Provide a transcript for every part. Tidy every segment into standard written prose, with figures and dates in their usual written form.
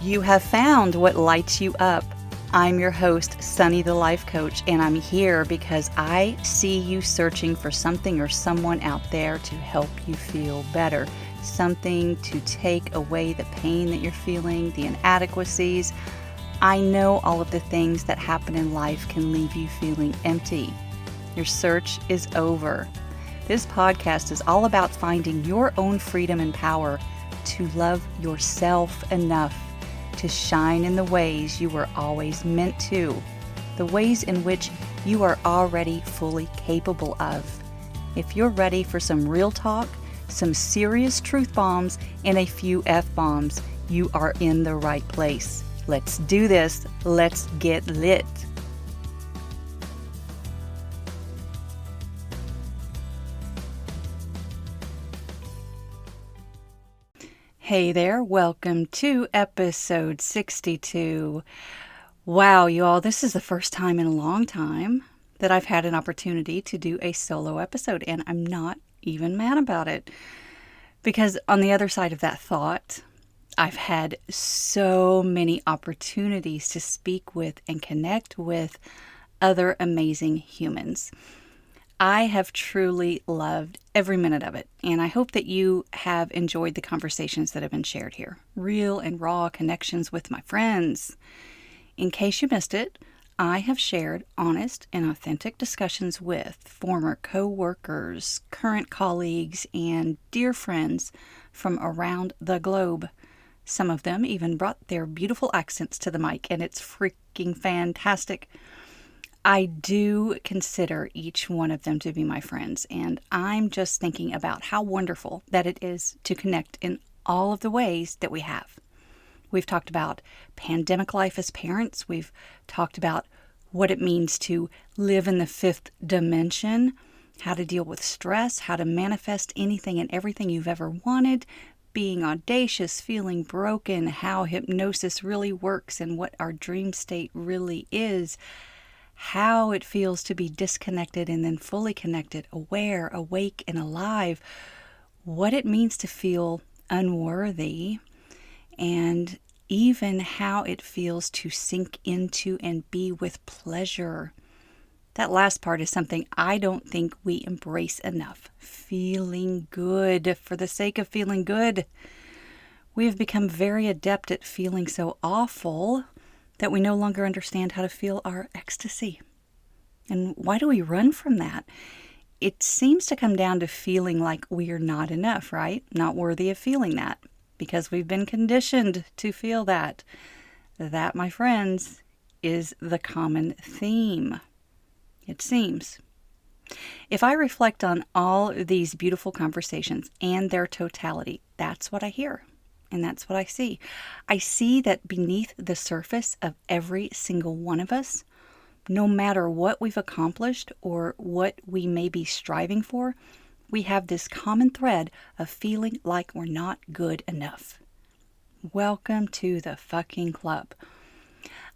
You have found what lights you up. I'm your host, Sunny the Life Coach, and I'm here because I see you searching for something or someone out there to help you feel better. Something to take away the pain that you're feeling, the inadequacies. I know all of the things that happen in life can leave you feeling empty. Your search is over. This podcast is all about finding your own freedom and power to love yourself enough to shine in the ways you were always meant to, the ways in which you are already fully capable of. If you're ready for some real talk, some serious truth bombs, and a few F-bombs, you are in the right place. Let's do this. Let's get lit. Hey there, welcome to episode 62. Wow, you all, this is the first time in a long time that I've had an opportunity to do a solo episode, and I'm not even mad about it. Because on the other side of that thought, I've had so many opportunities to speak with and connect with other amazing humans. I have truly loved every minute of it, and I hope that you have enjoyed the conversations that have been shared here. Real and raw connections with my friends. In case you missed it, I have shared honest and authentic discussions with former co-workers, current colleagues, and dear friends from around the globe. Some of them even brought their beautiful accents to the mic, and it's freaking fantastic. I do consider each one of them to be my friends, and I'm just thinking about how wonderful that it is to connect in all of the ways that we have. We've talked about pandemic life as parents. We've talked about what it means to live in the fifth dimension, how to deal with stress, how to manifest anything and everything you've ever wanted, being audacious, feeling broken, how hypnosis really works and what our dream state really is, how it feels to be disconnected and then fully connected, aware, awake, and alive, what it means to feel unworthy, and even how it feels to sink into and be with pleasure. That last part is something I don't think we embrace enough. Feeling good for the sake of feeling good. We have become very adept at feeling so awful that we no longer understand how to feel our ecstasy. And why do we run from that? It seems to come down to feeling like we are not enough, right? Not worthy of feeling that, because we've been conditioned to feel that. That, my friends, is the common theme, it seems. If I reflect on all these beautiful conversations and their totality, that's what I hear. And that's what I see. I see that beneath the surface of every single one of us, no matter what we've accomplished or what we may be striving for, we have this common thread of feeling like we're not good enough. Welcome to the fucking club.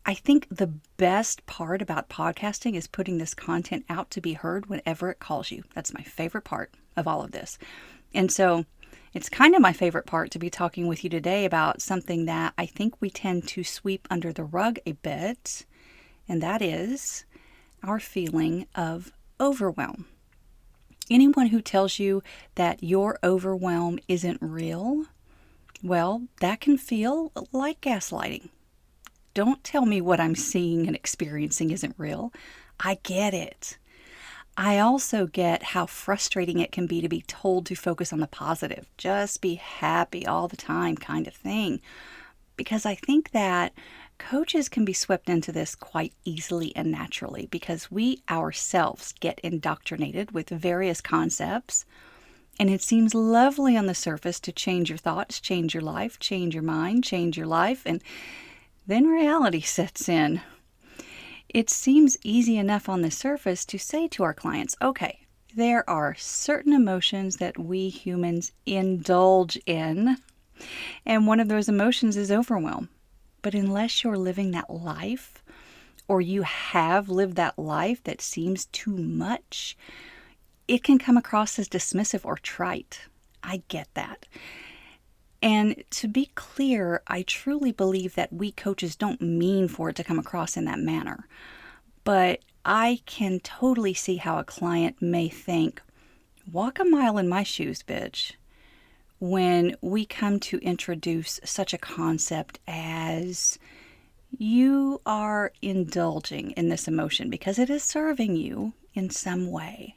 I think the best part about podcasting is putting this content out to be heard whenever it calls you. That's my favorite part of all of this. And so it's kind of my favorite part to be talking with you today about something that I think we tend to sweep under the rug a bit, and that is our feeling of overwhelm. Anyone who tells you that your overwhelm isn't real, well, that can feel like gaslighting. Don't tell me what I'm seeing and experiencing isn't real. I get it. I also get how frustrating it can be to be told to focus on the positive, just be happy all the time kind of thing. Because I think that coaches can be swept into this quite easily and naturally because we ourselves get indoctrinated with various concepts. And it seems lovely on the surface to change your thoughts, change your life, change your mind, change your life, and then reality sets in. It seems easy enough on the surface to say to our clients, okay, there are certain emotions that we humans indulge in, and one of those emotions is overwhelm. But unless you're living that life, or you have lived that life that seems too much, it can come across as dismissive or trite. I get that. And to be clear, I truly believe that we coaches don't mean for it to come across in that manner. But I can totally see how a client may think, walk a mile in my shoes, bitch, when we come to introduce such a concept as you are indulging in this emotion because it is serving you in some way.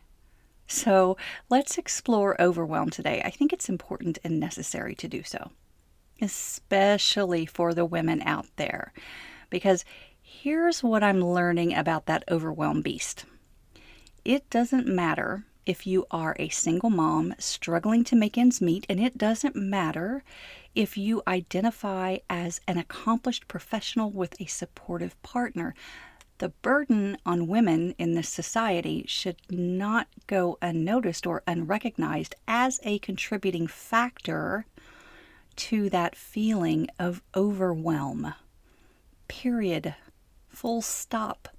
So let's explore overwhelm today. I think it's important and necessary to do so, especially for the women out there, because here's what I'm learning about that overwhelm beast. It doesn't matter if you are a single mom struggling to make ends meet, and it doesn't matter if you identify as an accomplished professional with a supportive partner. The burden on women in this society should not go unnoticed or unrecognized as a contributing factor to that feeling of overwhelm. Period. Full stop.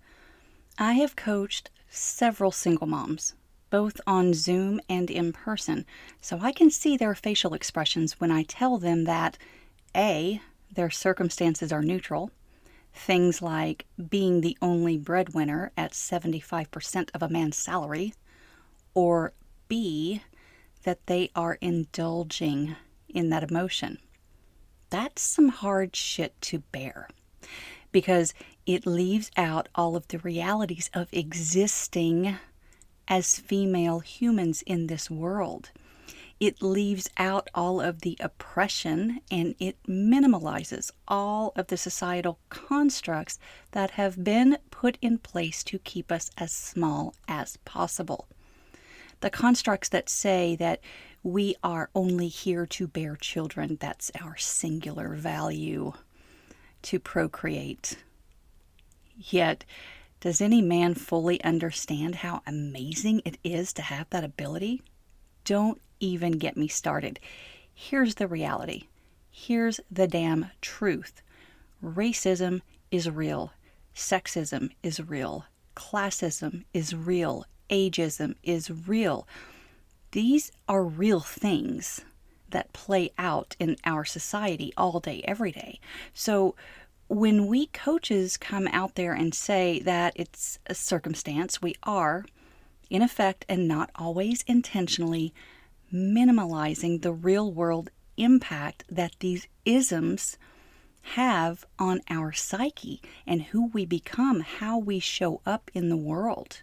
I have coached several single moms, both on Zoom and in person, so I can see their facial expressions when I tell them that A, their circumstances are neutral, things like being the only breadwinner at 75% of a man's salary, or B, that they are indulging in that emotion. That's some hard shit to bear because it leaves out all of the realities of existing as female humans in this world. It leaves out all of the oppression and it minimalizes all of the societal constructs that have been put in place to keep us as small as possible. The constructs that say that we are only here to bear children, that's our singular value, to procreate. Yet, does any man fully understand how amazing it is to have that ability? Don't even get me started. Here's the reality. Here's the damn truth. Racism is real. Sexism is real. Classism is real. Ageism is real. These are real things that play out in our society all day, every day. So when we coaches come out there and say that it's a circumstance, we are, in effect and not always intentionally, minimalizing the real world impact that these isms have on our psyche and who we become, how we show up in the world.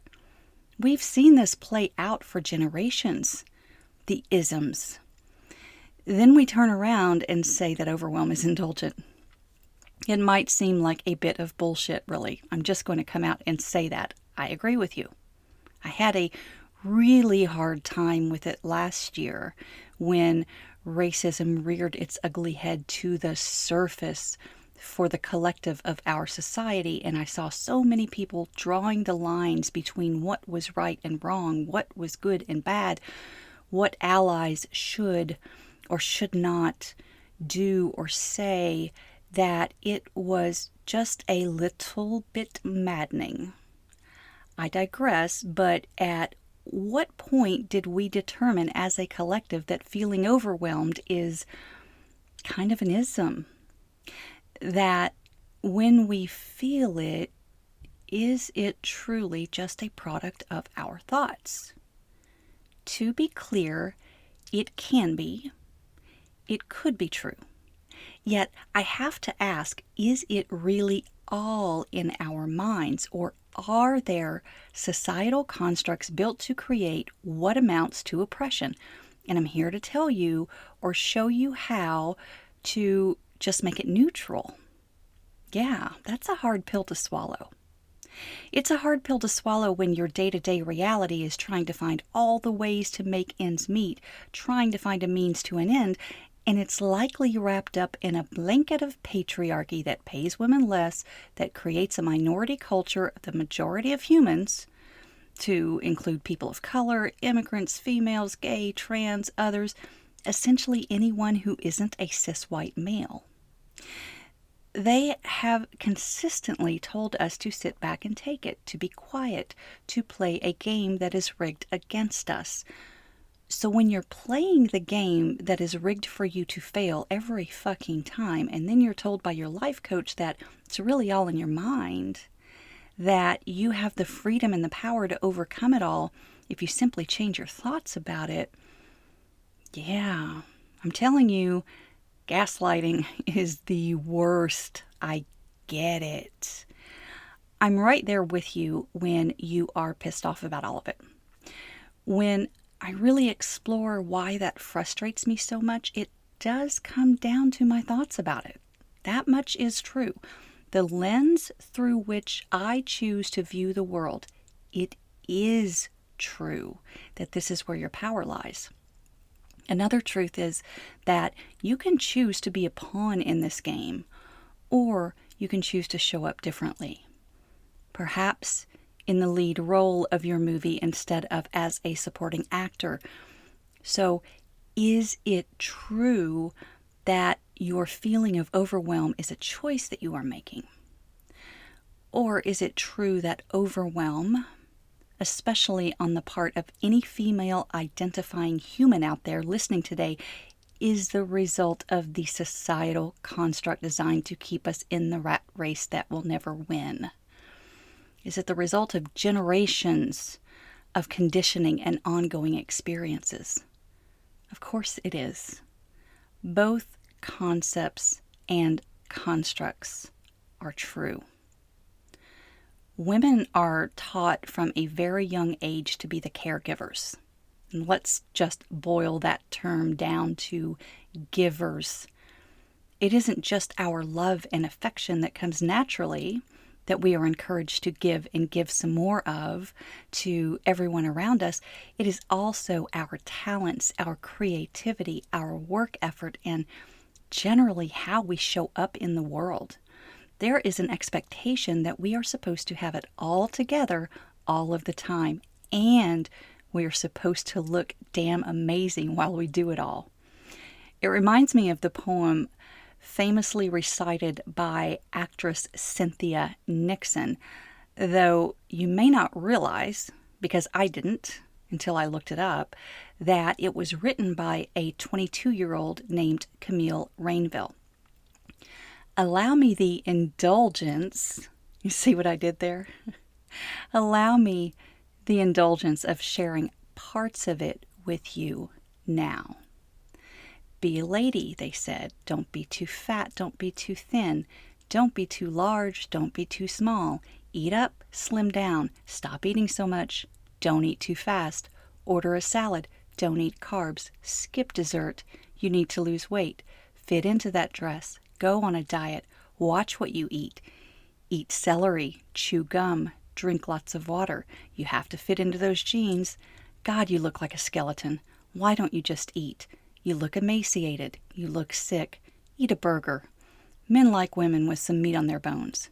We've seen this play out for generations, the isms. Then we turn around and say that overwhelm is indulgent. It might seem like a bit of bullshit, really. I'm just going to come out and say that. I agree with you. I had a really hard time with it last year when racism reared its ugly head to the surface for the collective of our society, and I saw so many people drawing the lines between what was right and wrong, what was good and bad, what allies should or should not do or say, that it was just a little bit maddening. I digress, but at what point did we determine as a collective that feeling overwhelmed is kind of an ism? That when we feel it, is it truly just a product of our thoughts? To be clear, it can be. It could be true. Yet I have to ask, is it really all in our minds, or are there societal constructs built to create what amounts to oppression? And I'm here to tell you or show you how to just make it neutral. Yeah, that's a hard pill to swallow. It's a hard pill to swallow when your day-to-day reality is trying to find all the ways to make ends meet, trying to find a means to an end, and it's likely wrapped up in a blanket of patriarchy that pays women less, that creates a minority culture of the majority of humans, to include people of color, immigrants, females, gay, trans, others, essentially anyone who isn't a cis white male. They have consistently told us to sit back and take it, to be quiet, to play a game that is rigged against us. So when you're playing the game that is rigged for you to fail every fucking time, and then you're told by your life coach that it's really all in your mind, that you have the freedom and the power to overcome it all if you simply change your thoughts about it, yeah, I'm telling you, gaslighting is the worst. I get it. I'm right there with you when you are pissed off about all of it. When I really explore why that frustrates me so much, it does come down to my thoughts about it. That much is true. The lens through which I choose to view the world, it is true that this is where your power lies. Another truth is that you can choose to be a pawn in this game, or you can choose to show up differently. Perhaps in the lead role of your movie instead of as a supporting actor. So, is it true that your feeling of overwhelm is a choice that you are making? Or is it true that overwhelm, especially on the part of any female identifying human out there listening today, is the result of the societal construct designed to keep us in the rat race that will never win? Is it the result of generations of conditioning and ongoing experiences? Of course it is. Both concepts and constructs are true. Women are taught from a very young age to be the caregivers. And let's just boil that term down to givers. It isn't just our love and affection that comes naturally, that we are encouraged to give and give some more of to everyone around us. It is also our talents, our creativity, our work effort, and generally how we show up in the world. There is an expectation that we are supposed to have it all together all of the time, and we are supposed to look damn amazing while we do it all. It reminds me of the poem famously recited by actress Cynthia Nixon, though you may not realize, because I didn't until I looked it up, that it was written by a 22-year-old named Camille Rainville. Allow me the indulgence, you see what I did there? Allow me the indulgence of sharing parts of it with you now. Be a lady, they said. Don't be too fat, don't be too thin. Don't be too large, don't be too small. Eat up, slim down. Stop eating so much. Don't eat too fast. Order a salad. Don't eat carbs. Skip dessert. You need to lose weight. Fit into that dress. Go on a diet. Watch what you eat. Eat celery. Chew gum. Drink lots of water. You have to fit into those jeans. God, you look like a skeleton. Why don't you just eat? You look emaciated. You look sick. Eat a burger. Men like women with some meat on their bones.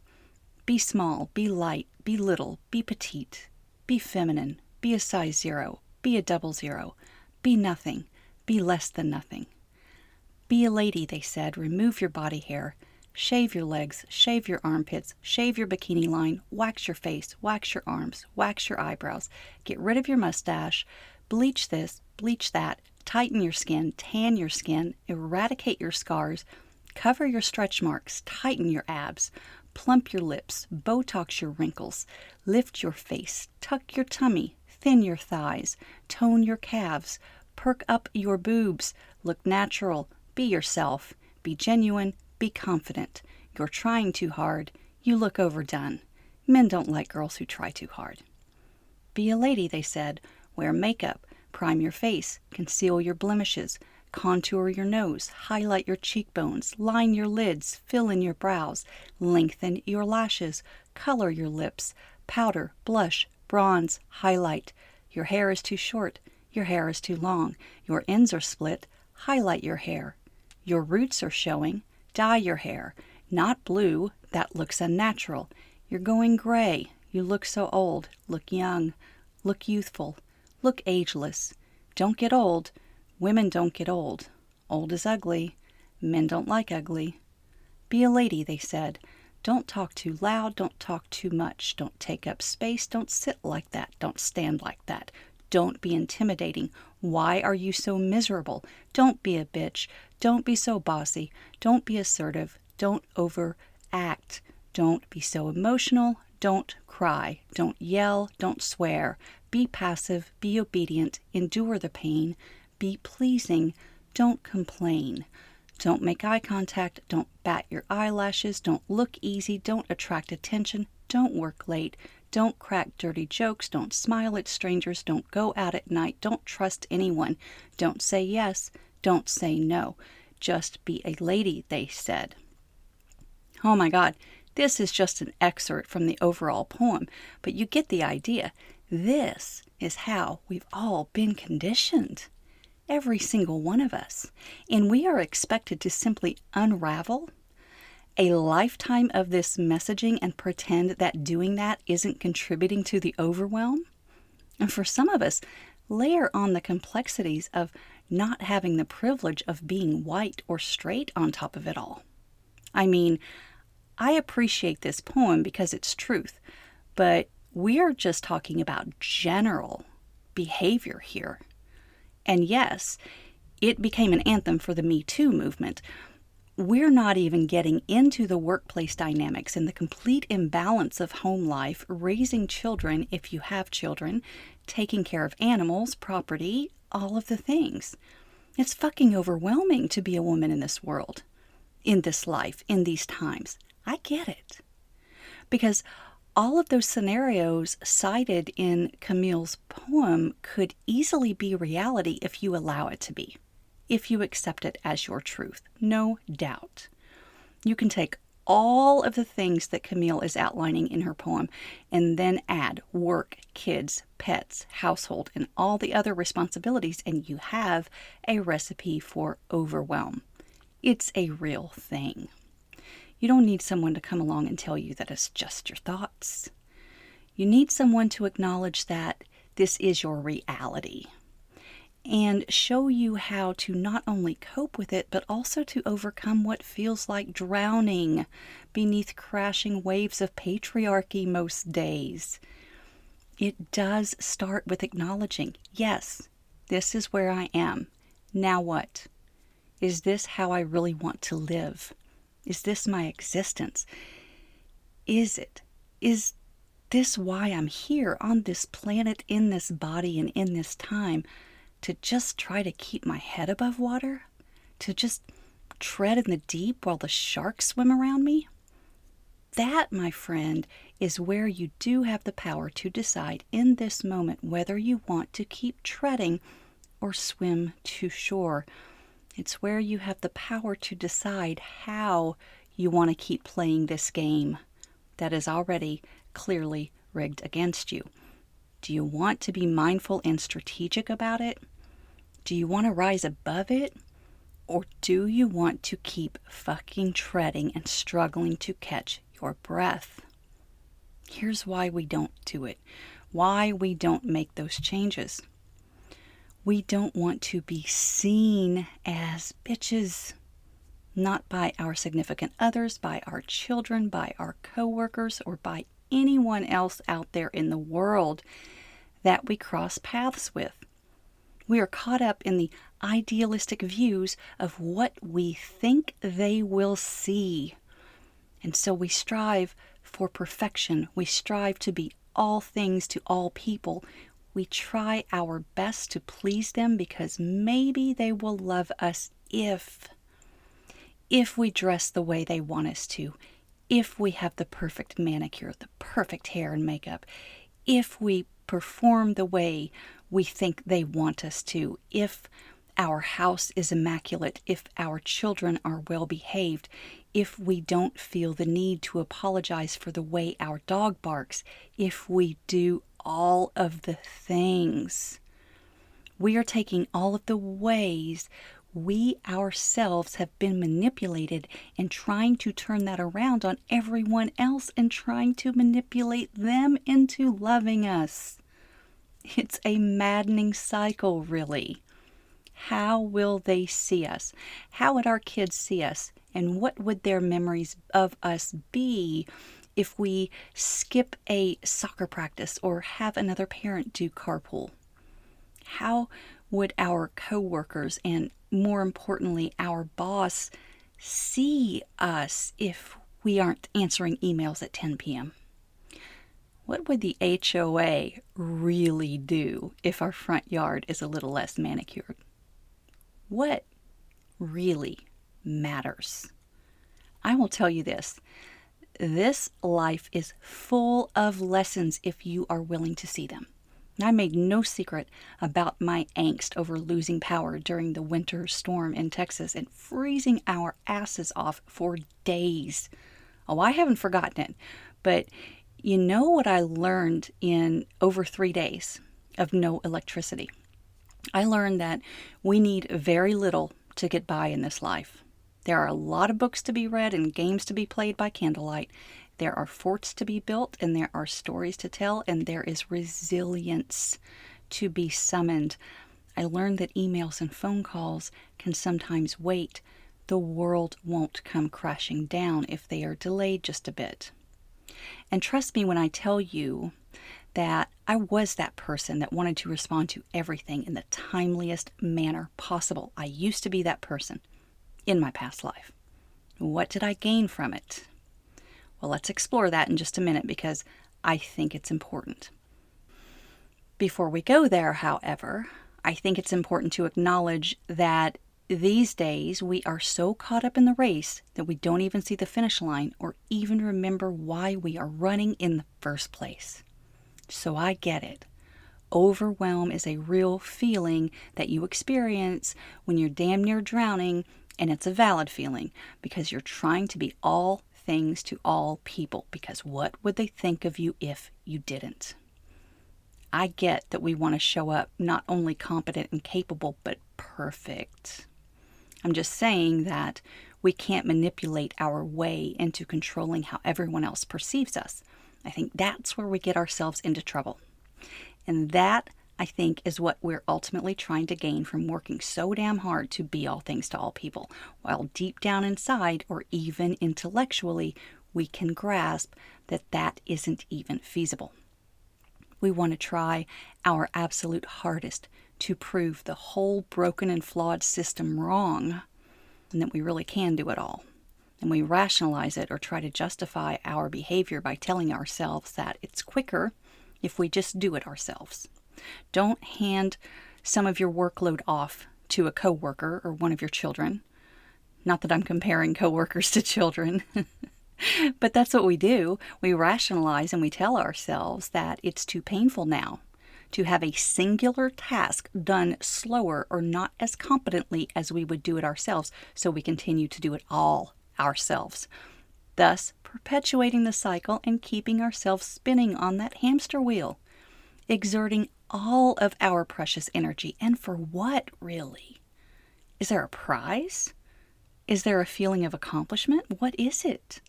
Be small. Be light. Be little. Be petite. Be feminine. Be a size 0. Be a 00. Be nothing. Be less than nothing. Be a lady, they said. Remove your body hair. Shave your legs. Shave your armpits. Shave your bikini line. Wax your face. Wax your arms. Wax your eyebrows. Get rid of your mustache. Bleach this. Bleach that. Tighten your skin. Tan your skin. Eradicate your scars. Cover your stretch marks. Tighten your abs. Plump your lips. Botox your wrinkles. Lift your face. Tuck your tummy. Thin your thighs. Tone your calves. Perk up your boobs. Look natural. Be yourself. Be genuine. Be confident. You're trying too hard. You look overdone. Men don't like girls who try too hard. Be a lady, they said. Wear makeup. Prime your face. Conceal your blemishes. Contour your nose. Highlight your cheekbones. Line your lids. Fill in your brows. Lengthen your lashes. Color your lips. Powder, blush, bronze, highlight. Your hair is too short. Your hair is too long. Your ends are split. Highlight your hair. Your roots are showing. Dye your hair. Not blue. That looks unnatural. You're going gray. You look so old. Look young. Look youthful. Look ageless. Don't get old. Women don't get old. Old is ugly. Men don't like ugly. Be a lady, they said. Don't talk too loud. Don't talk too much. Don't take up space. Don't sit like that. Don't stand like that. Don't be intimidating. Why are you so miserable? Don't be a bitch. Don't be so bossy. Don't be assertive. Don't overact. Don't be so emotional. Don't cry. Don't yell. Don't swear. Be passive. Be obedient. Endure the pain. Be pleasing. Don't complain. Don't make eye contact. Don't bat your eyelashes. Don't look easy. Don't attract attention. Don't work late. Don't crack dirty jokes. Don't smile at strangers. Don't go out at night. Don't trust anyone. Don't say yes. Don't say no. Just be a lady, they said. Oh my God, this is just an excerpt from the overall poem, but you get the idea. This is how we've all been conditioned. Every single one of us. And we are expected to simply unravel a lifetime of this messaging and pretend that doing that isn't contributing to the overwhelm. And for some of us, layer on the complexities of not having the privilege of being white or straight on top of it all. I mean, I appreciate this poem because it's truth, but we are just talking about general behavior here. And yes, it became an anthem for the Me Too movement. We're not even getting into the workplace dynamics and the complete imbalance of home life, raising children if you have children, taking care of animals, property, all of the things. It's fucking overwhelming to be a woman in this world, in this life, in these times. I get it. Because all of those scenarios cited in Camille's poem could easily be reality if you allow it to be. If you accept it as your truth, no doubt. You can take all of the things that Camille is outlining in her poem and then add work, kids, pets, household, and all the other responsibilities, and you have a recipe for overwhelm. It's a real thing. You don't need someone to come along and tell you that it's just your thoughts. You need someone to acknowledge that this is your reality and show you how to not only cope with it, but also to overcome what feels like drowning beneath crashing waves of patriarchy most days. It does start with acknowledging, yes, this is where I am. Now what? Is this how I really want to live? Is this my existence? Is this why I'm here on this planet, in this body, and in this time? To just try to keep my head above water? To just tread in the deep while the sharks swim around me? That, my friend, is where you do have the power to decide in this moment whether you want to keep treading or swim to shore. It's where you have the power to decide how you want to keep playing this game that is already clearly rigged against you. Do you want to be mindful and strategic about it? Do you want to rise above it? Or do you want to keep fucking treading and struggling to catch your breath? Here's why we don't do it. Why we don't make those changes. We don't want to be seen as bitches. Not by our significant others, by our children, by our coworkers, or by anyone else out there in the world that we cross paths with. We are caught up in the idealistic views of what we think they will see. And so we strive for perfection. We strive to be all things to all people. We try our best to please them because maybe they will love us if we dress the way they want us to, if we have the perfect manicure, the perfect hair and makeup, if we perform the way we think they want us to, if our house is immaculate, if our children are well behaved, if we don't feel the need to apologize for the way our dog barks, if we do all of the things. We are taking all of the ways we ourselves have been manipulated and trying to turn that around on everyone else and trying to manipulate them into loving us. It's a maddening cycle, really. How will they see us? How would our kids see us? And what would their memories of us be if we skip a soccer practice or have another parent do carpool? How would our coworkers and, more importantly, our boss see us if we aren't answering emails at 10 p.m.? What would the HOA really do if our front yard is a little less manicured? What really matters? I will tell you this. This life is full of lessons if you are willing to see them. I made no secret about my angst over losing power during the winter storm in Texas and freezing our asses off for days. Oh, I haven't forgotten it, but you know what I learned in over 3 days of no electricity? I learned that we need very little to get by in this life. There are a lot of books to be read and games to be played by candlelight. There are forts to be built, and there are stories to tell, and there is resilience to be summoned. I learned that emails and phone calls can sometimes wait. The world won't come crashing down if they are delayed just a bit. And trust me when I tell you that I was that person that wanted to respond to everything in the timeliest manner possible. I used to be that person in my past life. What did I gain from it? Well, let's explore that in just a minute because I think it's important. Before we go there, however, I think it's important to acknowledge that these days we are so caught up in the race that we don't even see the finish line or even remember why we are running in the first place. So I get it. Overwhelm is a real feeling that you experience when you're damn near drowning, and it's a valid feeling because you're trying to be all things to all people, because what would they think of you if you didn't? I get that we want to show up not only competent and capable, but perfect. I'm just saying that we can't manipulate our way into controlling how everyone else perceives us. I think that's where we get ourselves into trouble. And that, I think, is what we're ultimately trying to gain from working so damn hard to be all things to all people, while deep down inside, or even intellectually, we can grasp that that isn't even feasible. We want to try our absolute hardest to prove the whole broken and flawed system wrong, and that we really can do it all. And we rationalize it or try to justify our behavior by telling ourselves that it's quicker if we just do it ourselves. Don't hand some of your workload off to a coworker or one of your children. Not that I'm comparing coworkers to children, but that's what we do. We rationalize and we tell ourselves that it's too painful now to have a singular task done slower or not as competently as we would do it ourselves, so we continue to do it all ourselves, thus perpetuating the cycle and keeping ourselves spinning on that hamster wheel, exerting all of our precious energy. And for what, really? Is there a prize? Is there a feeling of accomplishment? What is it?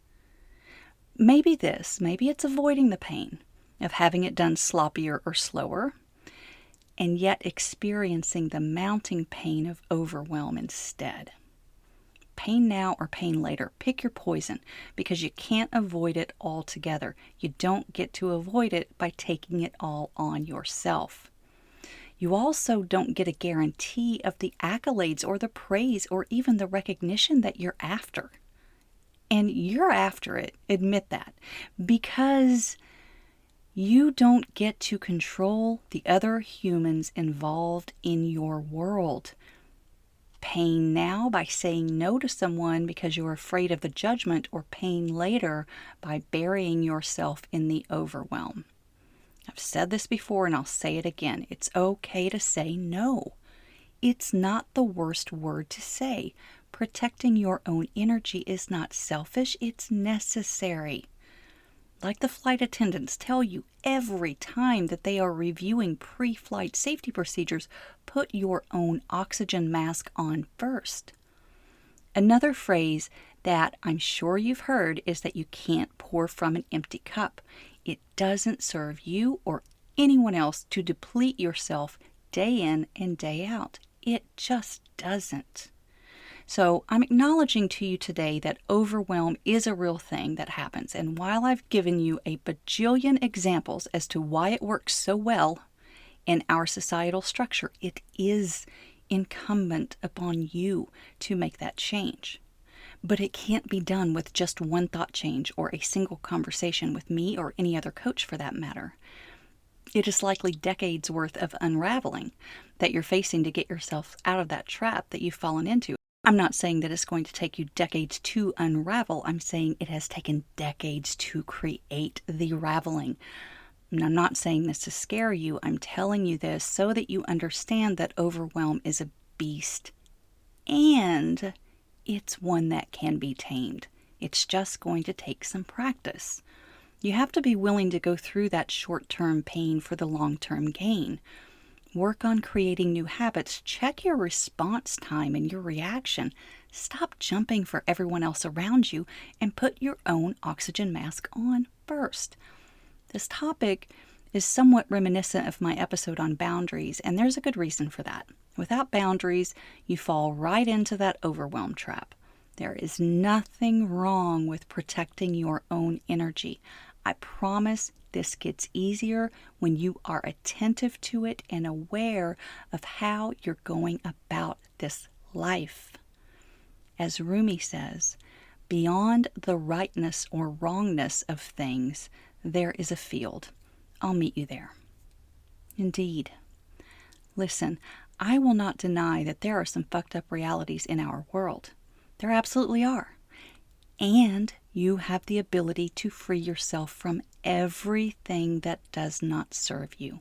Maybe it's avoiding the pain of having it done sloppier or slower, and yet experiencing the mounting pain of overwhelm instead. Pain now or pain later. Pick your poison, because you can't avoid it altogether. You don't get to avoid it by taking it all on yourself. You also don't get a guarantee of the accolades or the praise or even the recognition that you're after. And you're after it, admit that, because you don't get to control the other humans involved in your world. Pain now by saying no to someone because you're afraid of the judgment, or pain later by burying yourself in the overwhelm. I've said this before and I'll say it again. It's okay to say no. It's not the worst word to say. Protecting your own energy is not selfish, it's necessary. Like the flight attendants tell you every time that they are reviewing pre-flight safety procedures, put your own oxygen mask on first. Another phrase that I'm sure you've heard is that you can't pour from an empty cup. It doesn't serve you or anyone else to deplete yourself day in and day out. It just doesn't. So I'm acknowledging to you today that overwhelm is a real thing that happens. And while I've given you a bajillion examples as to why it works so well, In our societal structure, it is incumbent upon you to make that change. But it can't be done with just one thought change or a single conversation with me or any other coach for that matter. It is likely decades worth of unraveling that you're facing to get yourself out of that trap that you've fallen into. I'm not saying that it's going to take you decades to unravel. I'm saying it has taken decades to create the raveling. And I'm not saying this to scare you. I'm telling you this so that you understand that overwhelm is a beast. And it's one that can be tamed. It's just going to take some practice. You have to be willing to go through that short-term pain for the long-term gain. Work on creating new habits. Check your response time and your reaction. Stop jumping for everyone else around you and put your own oxygen mask on first. This topic is somewhat reminiscent of my episode on boundaries, and there's a good reason for that. Without boundaries, you fall right into that overwhelm trap. There is nothing wrong with protecting your own energy. I promise this gets easier when you are attentive to it and aware of how you're going about this life. As Rumi says, beyond the rightness or wrongness of things, there is a field. I'll meet you there. Indeed. Listen, I will not deny that there are some fucked up realities in our world. There absolutely are. And you have the ability to free yourself from everything that does not serve you.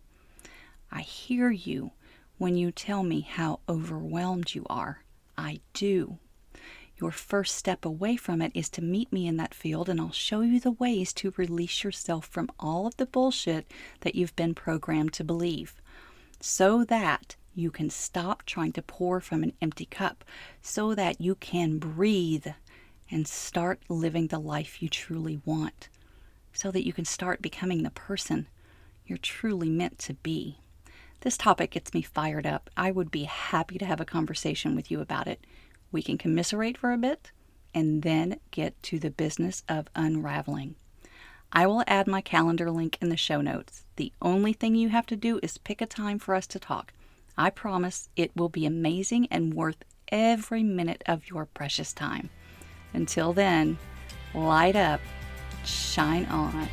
I hear you when you tell me how overwhelmed you are. I do. Your first step away from it is to meet me in that field, and I'll show you the ways to release yourself from all of the bullshit that you've been programmed to believe, so that you can stop trying to pour from an empty cup, so that you can breathe and start living the life you truly want, so that you can start becoming the person you're truly meant to be. This topic gets me fired up. I would be happy to have a conversation with you about it. We can commiserate for a bit and then get to the business of unraveling. I will add my calendar link in the show notes. The only thing you have to do is pick a time for us to talk. I promise it will be amazing and worth every minute of your precious time. Until then, light up, shine on.